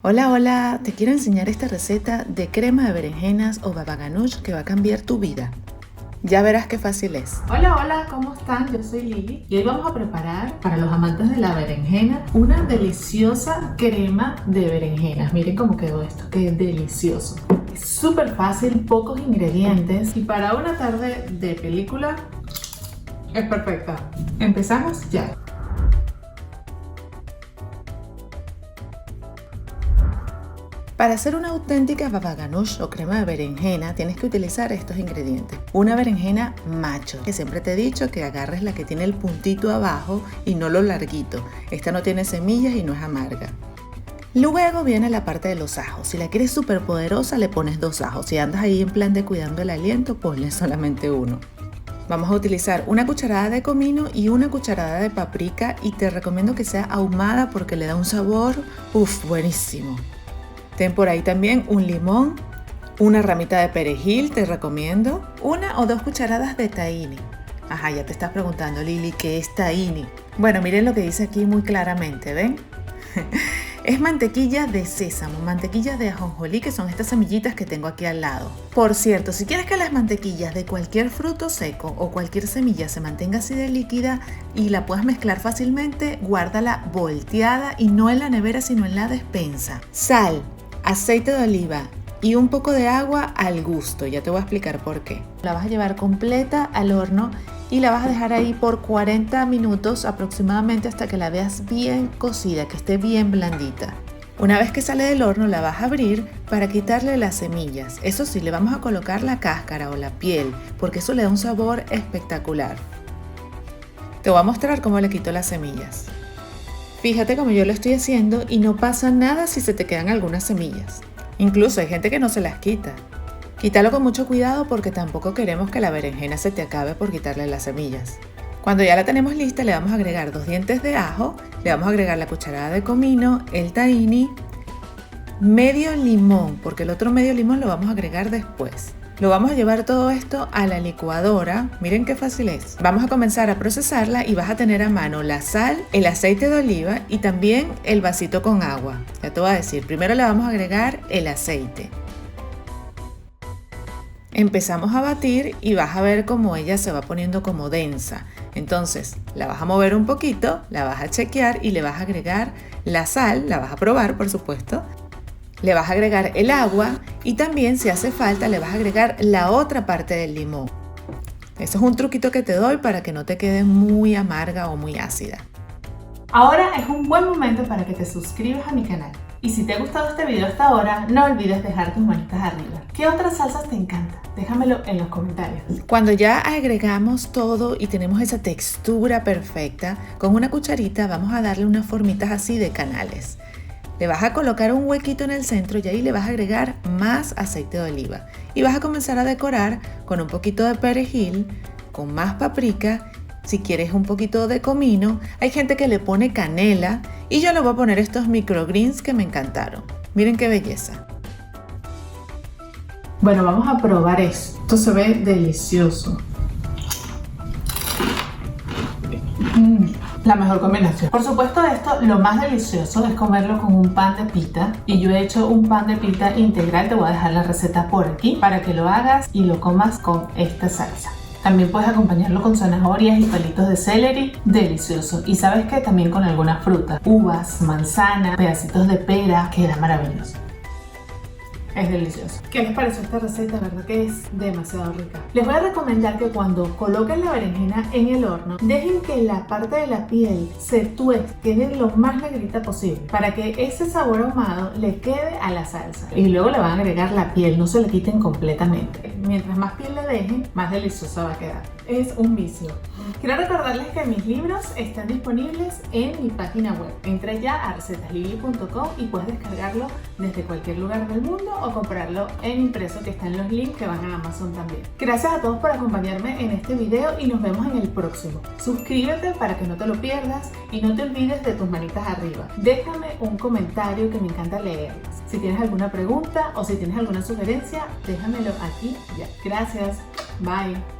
Hola, hola, te quiero enseñar esta receta de crema de berenjenas o baba ganoush que va a cambiar tu vida. Ya verás qué fácil es. Hola, ¿cómo están? Yo soy Lili y hoy vamos a preparar para los amantes de la berenjena una deliciosa crema de berenjenas. Miren cómo quedó esto, qué delicioso. Es súper fácil, pocos ingredientes y para una tarde de película es perfecta. Empezamos ya. Para hacer una auténtica baba ganoush o crema de berenjena tienes que utilizar estos ingredientes. Una berenjena macho, que siempre te he dicho que agarres la que tiene el puntito abajo y no lo larguito. Esta no tiene semillas y no es amarga. Luego viene la parte de los ajos. Si la quieres súper poderosa le pones 2 ajos. Si andas ahí en plan de cuidando el aliento, ponle solamente 1. Vamos a utilizar una cucharada de comino y una cucharada de paprika y te recomiendo que sea ahumada porque le da un sabor buenísimo. Ten por ahí también un limón, una ramita de perejil, te recomiendo, 1 o 2 cucharadas de tahini. Ajá, ya te estás preguntando, Lili, ¿qué es tahini? Bueno, miren lo que dice aquí muy claramente, ¿ven? Es mantequilla de sésamo, mantequilla de ajonjolí, que son estas semillitas que tengo aquí al lado. Por cierto, si quieres que las mantequillas de cualquier fruto seco o cualquier semilla se mantenga así de líquida y la puedas mezclar fácilmente, guárdala volteada y no en la nevera, sino en la despensa. Sal, aceite de oliva y un poco de agua al gusto, ya te voy a explicar por qué. La vas a llevar completa al horno y la vas a dejar ahí por 40 minutos aproximadamente hasta que la veas bien cocida, que esté bien blandita. Una vez que sale del horno la vas a abrir para quitarle las semillas. Eso sí, le vamos a colocar la cáscara o la piel porque eso le da un sabor espectacular. Te voy a mostrar cómo le quito las semillas. Fíjate como yo lo estoy haciendo y no pasa nada si se te quedan algunas semillas. Incluso hay gente que no se las quita. Quítalo con mucho cuidado porque tampoco queremos que la berenjena se te acabe por quitarle las semillas. Cuando ya la tenemos lista le vamos a agregar 2 dientes de ajo, le vamos a agregar la cucharada de comino, el tahini, medio limón, porque el otro medio limón lo vamos a agregar después. Lo vamos a llevar todo esto a la licuadora. Miren qué fácil es. Vamos a comenzar a procesarla y vas a tener a mano la sal, el aceite de oliva y también el vasito con agua. Ya te voy a decir, primero le vamos a agregar el aceite. Empezamos a batir y vas a ver cómo ella se va poniendo como densa. Entonces la vas a mover un poquito, la vas a chequear y le vas a agregar la sal, la vas a probar por supuesto. Le vas a agregar el agua y también si hace falta le vas a agregar la otra parte del limón. Eso es un truquito que te doy para que no te quede muy amarga o muy ácida. Ahora es un buen momento para que te suscribas a mi canal. Y si te ha gustado este video hasta ahora, no olvides dejar tus manitas arriba. ¿Qué otras salsas te encantan? Déjamelo en los comentarios. Cuando ya agregamos todo y tenemos esa textura perfecta, con una cucharita vamos a darle unas formitas así de canales. Le vas a colocar un huequito en el centro y ahí le vas a agregar más aceite de oliva. Y vas a comenzar a decorar con un poquito de perejil, con más paprika, si quieres un poquito de comino. Hay gente que le pone canela y yo le voy a poner estos microgreens que me encantaron. Miren qué belleza. Bueno, vamos a probar esto. Esto se ve delicioso. La mejor combinación. Por supuesto, esto lo más delicioso es comerlo con un pan de pita y yo he hecho un pan de pita integral. Te voy a dejar la receta por aquí para que lo hagas y lo comas con esta salsa. También puedes acompañarlo con zanahorias y palitos de celery, delicioso. Y sabes que también con alguna fruta, uvas, manzana, pedacitos de pera, queda maravilloso. Es delicioso. ¿Qué les pareció esta receta? ¿Verdad que es demasiado rica? Les voy a recomendar que cuando coloquen la berenjena en el horno, dejen que la parte de la piel se tueste, quede lo más negrita posible, para que ese sabor ahumado le quede a la salsa. Y luego le van a agregar la piel, no se le quiten completamente. Mientras más piel le dejen, más deliciosa va a quedar. Es un vicio. Quiero recordarles que mis libros están disponibles en mi página web. Entra ya a recetaslili.com y puedes descargarlo desde cualquier lugar del mundo o comprarlo en impreso, que están los links que van a Amazon también. Gracias a todos por acompañarme en este video y nos vemos en el próximo. Suscríbete para que no te lo pierdas y no te olvides de tus manitas arriba. Déjame un comentario que me encanta leerlas. Si tienes alguna pregunta o si tienes alguna sugerencia, déjamelo aquí ya. Gracias. Bye.